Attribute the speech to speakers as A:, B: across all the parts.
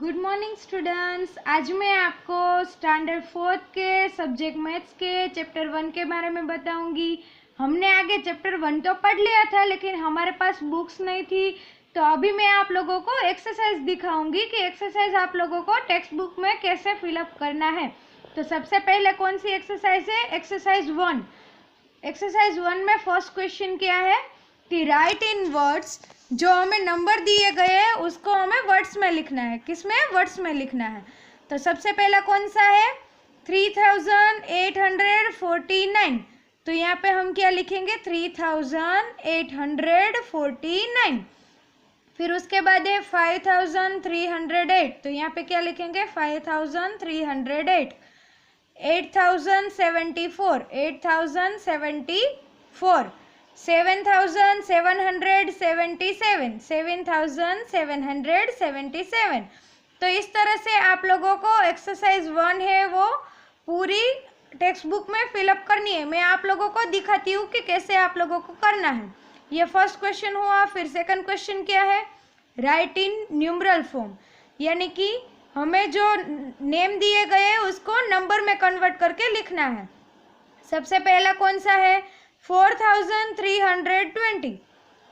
A: Good morning students. आज मैं आपको स्टैंडर्ड 4 के सब्जेक्ट मैथ्स के चैप्टर 1 के बारे में बताऊंगी। हमने आगे चैप्टर 1 तो पढ़ लिया था, लेकिन हमारे पास बुक्स नहीं थी, तो अभी मैं आप लोगों को एक्सरसाइज दिखाऊंगी कि एक्सरसाइज आप लोगों को टेक्स्ट बुक में कैसे फिलअप करना है। तो सबसे पहले कौन सी एक्सरसाइज है? एक्सरसाइज 1। एक्सरसाइज 1 में फर्स्ट क्वेश्चन क्या है कि राइट इन वर्ड्स, जो हमें नंबर दिए गए हैं उसको हमें वर्ड्स में लिखना है। किस में? वर्ड्स में लिखना है। तो सबसे पहला कौन सा है? 3849। तो यहाँ पे हम क्या लिखेंगे? 3849। फिर उसके बाद है 5308। तो यहाँ पे क्या लिखेंगे? 5308। 8074। 7777। 7777। तो इस तरह से आप लोगों को एक्सरसाइज 1 है वो पूरी टेक्स्ट बुक में फिलअप करनी है। मैं आप लोगों को दिखाती हूँ कि कैसे आप लोगों को करना है। ये फर्स्ट क्वेश्चन हुआ। फिर सेकंड क्वेश्चन क्या है? राइट इन न्यूमरल फॉर्म, यानी कि हमें जो नेम दिए गए हैं उसको नंबर में कन्वर्ट करके लिखना है। सबसे पहला कौन सा है? 4320।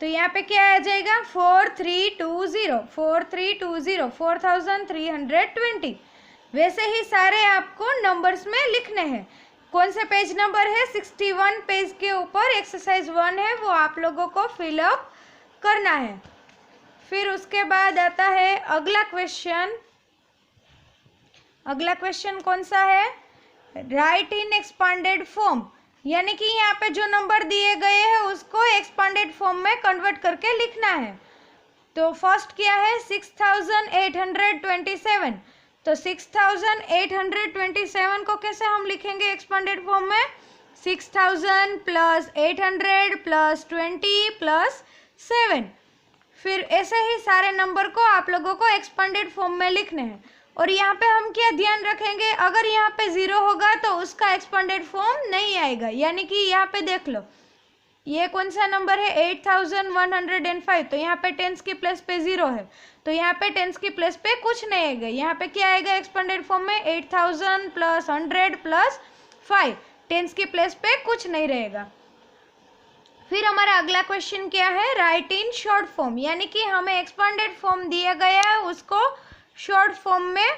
A: तो यहाँ पे क्या आ जाएगा? 4320। 4320। वैसे ही सारे आपको नंबर्स में लिखने हैं। कौन से पेज नंबर है? 61 पेज के ऊपर एक्सरसाइज 1 है वो आप लोगों को फिलअप करना है। फिर उसके बाद आता है अगला क्वेश्चन। अगला क्वेश्चन कौन सा है? राइट इन एक्सपांडेड फॉर्म, यानी कि यहाँ पे जो नंबर दिए गए हैं उसको एक्सपांडेड फॉर्म में कन्वर्ट करके लिखना है। तो फर्स्ट क्या है? 6827। तो 6827 को कैसे हम लिखेंगे एक्सपांडेड फॉर्म में? 6000 प्लस 800 प्लस 20 प्लस 7। फिर ऐसे ही सारे नंबर को आप लोगों को एक्सपांडेड फॉर्म में लिखने हैं। और यहाँ पे हम क्या ध्यान रखेंगे? अगर यहाँ पे 0 होगा तो उसका एक्सपांडेड फॉर्म नहीं आएगा। यानी कि यहाँ पे देख लो, ये कौन सा नंबर है? 8105। तो यहाँ पे टेंस की प्लेस पे 0 है, तो यहाँ पे टेंस की प्लेस पे कुछ नहीं आएगा। यहाँ पे क्या आएगा एक्सपांडेड फॉर्म में? 8000 प्लस 100 प्लस 5। टेंस की प्लेस पे कुछ नहीं रहेगा। फिर हमारा अगला क्वेश्चन क्या है? राइट इन शॉर्ट फॉर्म, यानी कि हमें एक्सपांडेड फॉर्म दिया गया है उसको शॉर्ट फॉर्म में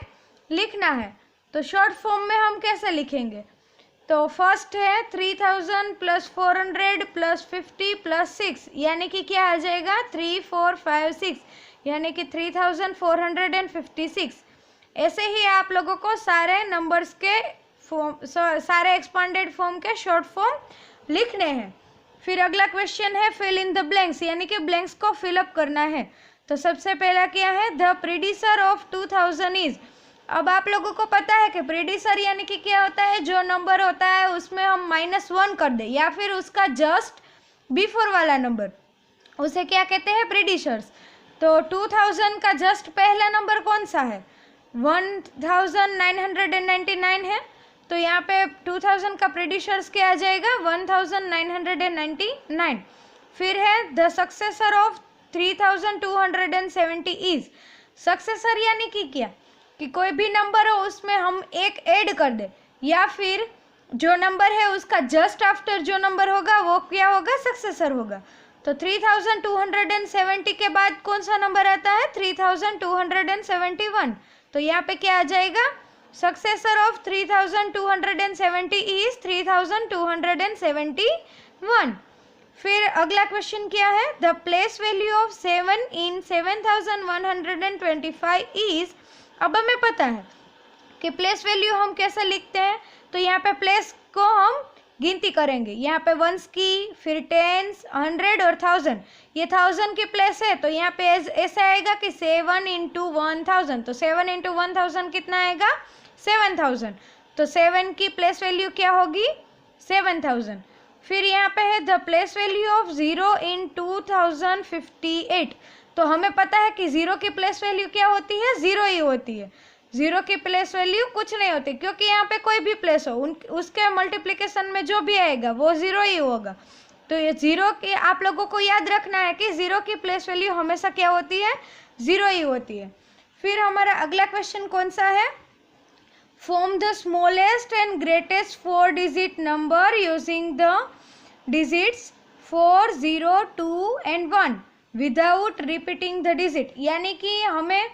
A: लिखना है। तो शॉर्ट फॉर्म में हम कैसे लिखेंगे? तो फर्स्ट है 3000 प्लस 400 प्लस 50 प्लस 6, यानी कि क्या आ जाएगा? 3456, यानी कि 3456। ऐसे ही आप लोगों को सारे नंबर्स के फॉर्म, सारे एक्सपांडेड फॉर्म के शॉर्ट फॉर्म लिखने हैं। फिर अगला क्वेश्चन है फिल इन द ब्लैंक्स, यानी कि ब्लैंक्स को फिलअप करना है। तो सबसे पहला क्या है? The predecessor of 2000 is. अब आप लोगों को पता है कि प्रीडिसर यानी कि क्या होता है? जो नंबर होता है उसमें हम -1 कर दें या फिर उसका जस्ट बिफोर वाला नंबर, उसे क्या कहते हैं? प्रीडिसर्स। तो 2000 का जस्ट पहला नंबर कौन सा है? 1999 है। तो यहाँ पे 2000 का प्रीडिसर्स क्या आ जाएगा? 1999। फिर है the successor of 3270 is. Successor यानी कि क्या? कि कोई भी नंबर हो उसमें हम एक ऐड कर दे, या फिर जो नंबर है उसका जस्ट आफ्टर जो नंबर होगा वो क्या होगा? सक्सेसर होगा। तो 3270 के बाद कौन सा नंबर आता है? 3271। तो यहाँ पे क्या आ जाएगा? Successor of 3270 is 3271। फिर अगला क्वेश्चन क्या है? The place value of 7 in 7125 is. अब हमें पता है कि प्लेस वैल्यू हम कैसे लिखते हैं। तो यहाँ पे प्लेस को हम गिनती करेंगे, यहाँ पे वंस की, फिर टेंस, 100 और 1000। ये 1000 की प्लेस है, तो यहाँ पे ऐसा आएगा कि 7 इंटू 1000। तो 7 इंटू 1000 कितना आएगा? 7000। तो 7 की प्लेस वैल्यू क्या होगी? 7000। फिर यहाँ पे है द प्लेस वैल्यू ऑफ 0 इन 2058। तो हमें पता है कि 0 की प्लेस वैल्यू क्या होती है? 0 ही होती है। 0 की प्लेस वैल्यू कुछ नहीं होती, क्योंकि यहाँ पे कोई भी प्लेस हो उसके मल्टीप्लिकेशन में जो भी आएगा वो 0 ही होगा। तो ये 0 की आप लोगों को याद रखना है कि 0 की प्लेस वैल्यू हमेशा क्या होती है? 0 ही होती है। फिर हमारा अगला क्वेश्चन कौन सा है, form the smallest and greatest 4 digit number using the digits 4, 0, 2 and 1 without repeating the digit. यानी कि हमें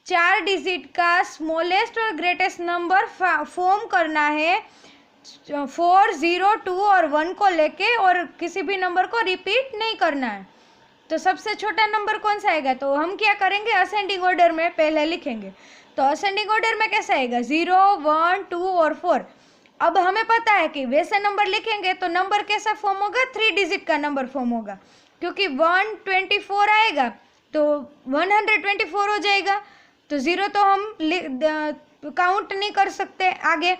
A: 4 डिजिट का स्मॉलेस्ट और ग्रेटेस्ट नंबर फॉर्म करना है 4, 0, 2 और 1 को लेके, और किसी भी नंबर को रिपीट नहीं करना है। तो सबसे छोटा नंबर कौन सा आएगा, तो हम क्या करेंगे, असेंडिंग ऑर्डर में पहले लिखेंगे। तो असेंडिंग ऑर्डर में कैसा आएगा, 0, 1, 2 और 4। अब हमें पता है कि वैसे नंबर लिखेंगे तो नंबर कैसा फॉर्म होगा, 3 डिजिट का नंबर फॉर्म होगा, क्योंकि 124 आएगा तो 124 हो जाएगा। तो 0 तो हम काउंट नहीं कर सकते आगे,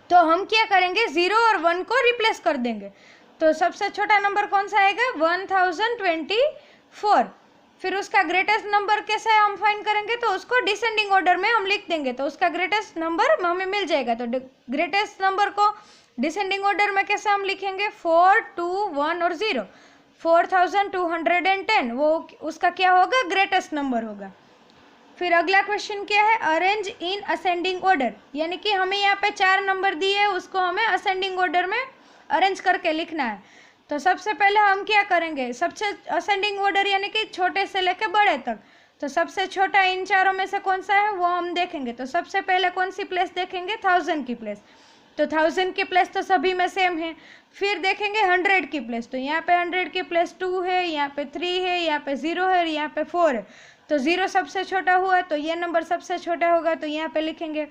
A: तो हम क्या करेंगे, 0 और 1 को रिप्लेस कर देंगे। तो सबसे छोटा नंबर कौन सा आएगा, 1024। फिर उसका ग्रेटेस्ट नंबर कैसे हम फाइंड करेंगे, तो उसको डिसेंडिंग ऑर्डर में हम लिख देंगे, तो उसका ग्रेटेस्ट नंबर हमें मिल जाएगा। तो ग्रेटेस्ट नंबर को डिसेंडिंग ऑर्डर में कैसे हम लिखेंगे, 4, 2, 1 और 0, 4210, वो उसका क्या होगा, ग्रेटेस्ट नंबर होगा। फिर अगला क्वेश्चन क्या है, अरेंज इन असेंडिंग ऑर्डर। यानी कि हमें यहाँ पे 4 नंबर दिए है, उसको हमें असेंडिंग ऑर्डर में अरेंज करके लिखना है। तो सबसे पहले हम क्या करेंगे, सबसे असेंडिंग ऑर्डर यानी कि छोटे से लेके बड़े तक। तो सबसे छोटा इन चारों में से कौन सा है वो हम देखेंगे। तो सबसे पहले कौन सी प्लेस देखेंगे, 1000 की प्लेस। तो 1000 की प्लेस तो सभी में सेम है। फिर देखेंगे 100 की प्लेस। तो यहाँ पे 100 की प्लेस 2 है, यहाँ पे 3 है, यहाँ पे 0 है और यहाँ पे 4 है। तो 0 सबसे छोटा हुआ, तो ये नंबर सबसे छोटा होगा, तो यहाँ पे लिखेंगे।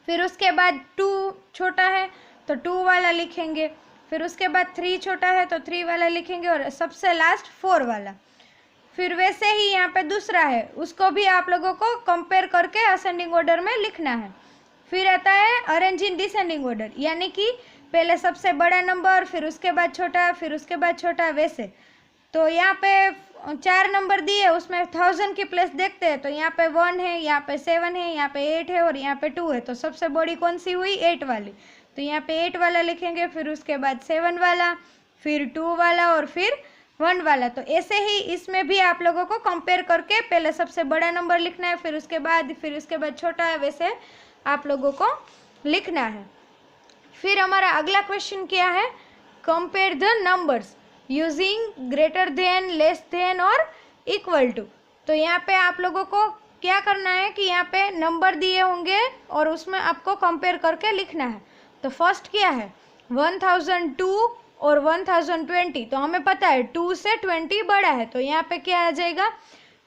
A: फिर उसके बाद 2 छोटा है तो 2 वाला लिखेंगे। फिर उसके बाद 3 छोटा है तो 3 वाला लिखेंगे, और सबसे लास्ट 4 वाला। फिर वैसे ही यहाँ पे दूसरा है, उसको भी आप लोगों को कंपेयर करके असेंडिंग ऑर्डर में लिखना है। फिर आता है अरेंज इन डिसेंडिंग ऑर्डर, यानी कि पहले सबसे बड़ा नंबर, फिर उसके बाद छोटा, फिर उसके बाद छोटा, वैसे। तो यहाँ पे 4 नंबर दिए, उसमें 1000 की प्लेस देखते हैं। तो यहाँ पे 1 है, यहाँ पे 7 है, यहाँ पे 8 है और यहाँ पे 2 है। तो सबसे बड़ी कौन सी हुई, 8 वाली। तो यहाँ पे 8 वाला लिखेंगे, फिर उसके बाद 7 वाला, फिर 2 वाला और फिर 1 वाला। तो ऐसे ही इसमें भी आप लोगों को कंपेयर करके पहले सबसे बड़ा नंबर लिखना है, फिर उसके बाद छोटा है, वैसे आप लोगों को लिखना है। फिर हमारा अगला क्वेश्चन क्या है, compare the numbers using greater than, less than और इक्वल टू। तो यहाँ पे आप लोगों को क्या करना है कि यहाँ पे नंबर दिए होंगे और उसमें आपको कंपेयर करके लिखना है। तो फर्स्ट क्या है, 1002 और 1020। तो हमें पता है 2 से 20 बड़ा है। तो यहाँ पे क्या आ जाएगा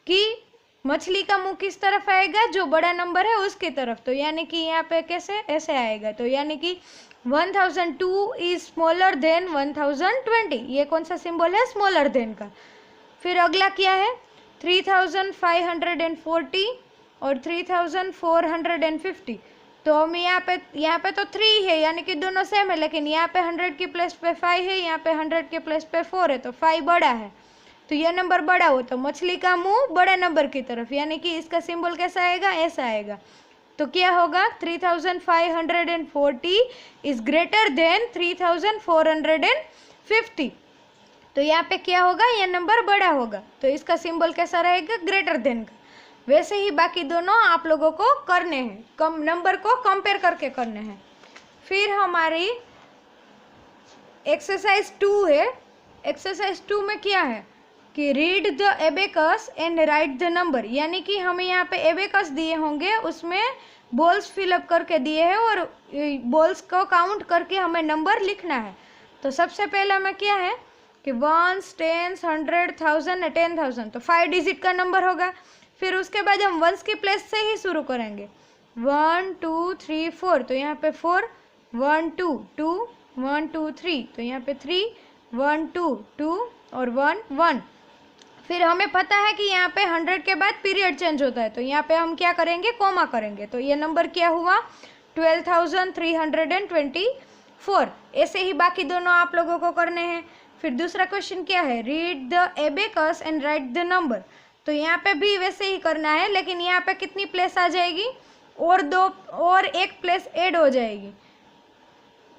A: कि मछली का मुंह किस तरफ आएगा, जो बड़ा नंबर है उसकी तरफ। तो यानी कि यहाँ पे कैसे, ऐसे आएगा। तो यानी कि 1002 इज स्मॉलर देन 1020। ये कौन सा सिंबल है, स्मॉलर देन का। फिर अगला क्या है, 3540 और 3450। तो हम यहाँ पे तो 3 है, यानी कि दोनों सेम है, लेकिन यहाँ पे 100 की प्लेस पे 5 है, यहाँ पे 100 के प्लेस पे 4 है। तो 5 बड़ा है, तो ये नंबर बड़ा हो, तो मछली का मुंह बड़े नंबर की तरफ, यानी कि इसका सिंबल कैसा आएगा, ऐसा आएगा। तो क्या होगा, 3540 इज ग्रेटर देन 3450। तो यहाँ पे क्या होगा, ये नंबर बड़ा होगा, तो इसका सिंबल कैसा रहेगा, ग्रेटर देन का। वैसे ही बाकी दोनों आप लोगों को करने हैं, कम नंबर को कंपेयर करके करने हैं। फिर हमारी एक्सरसाइज 2 है। एक्सरसाइज 2 में क्या है कि read the abacus and right the number. यानी कि हमें यहाँ पे एबेकस दिए होंगे, उसमें बॉल्स फिलअप करके दिए हैं और बॉल्स को काउंट करके हमें नंबर लिखना है। तो सबसे पहला में क्या है कि 1, 10, 100, 1000, 10,000। तो 5 डिजिट का नंबर होगा। फिर उसके बाद हम 1s की प्लेस से ही शुरू करेंगे, 1, 2, 3, 4। तो यहाँ पे 4, 1, 2, 2, 1, 2, 3। तो यहाँ पे 3, 1, 2, 2 और 1, 1। फिर हमें पता है कि यहाँ पे 100 के बाद पीरियड चेंज होता है, तो यहाँ पे हम क्या करेंगे, कोमा करेंगे। तो ये नंबर क्या हुआ, 12,324। ऐसे ही बाकी दोनों आप लोगों को करने हैं। फिर दूसरा क्वेश्चन क्या है, read the abacus and right the number. तो यहाँ पे भी वैसे ही करना है, लेकिन यहाँ पे कितनी प्लेस आ जाएगी, और एक प्लेस ऐड हो जाएगी,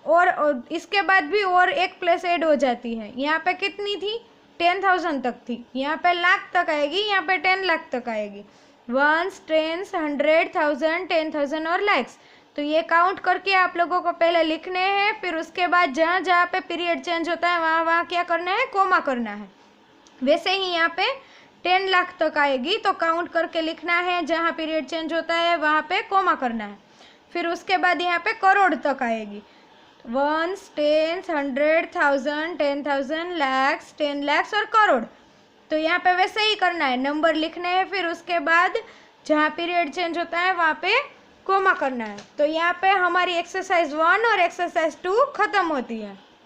A: और इसके बाद भी और एक प्लेस ऐड हो जाती है। यहाँ पे कितनी थी, 10,000 तक थी, यहाँ पे लाख तक आएगी, यहाँ पे 10 लाख तक आएगी। वंस, टेंस, 100, 1000, 10,000 और लैक्स। तो ये काउंट करके आप लोगों को पहले लिखने हैं, फिर उसके बाद जहाँ जहाँ पे पीरियड चेंज होता है वहाँ वहाँ क्या करना है, कोमा करना है। वैसे ही यहाँ पे 10 लाख तक आएगी तो काउंट करके लिखना है, जहाँ पीरियड चेंज होता है वहाँ पे कोमा करना है। फिर उसके बाद यहाँ पे करोड़ तक आएगी, वंस, टेंस, 100, 1000, 10,000, लैक्स, 10 लैक्स और करोड़। तो यहाँ पे वैसे ही करना है, नंबर लिखने हैं, फिर उसके बाद जहाँ पीरियड चेंज होता है वहाँ पे कोमा करना है। तो यहाँ पे हमारी एक्सरसाइज 1 और एक्सरसाइज 2 खत्म होती है।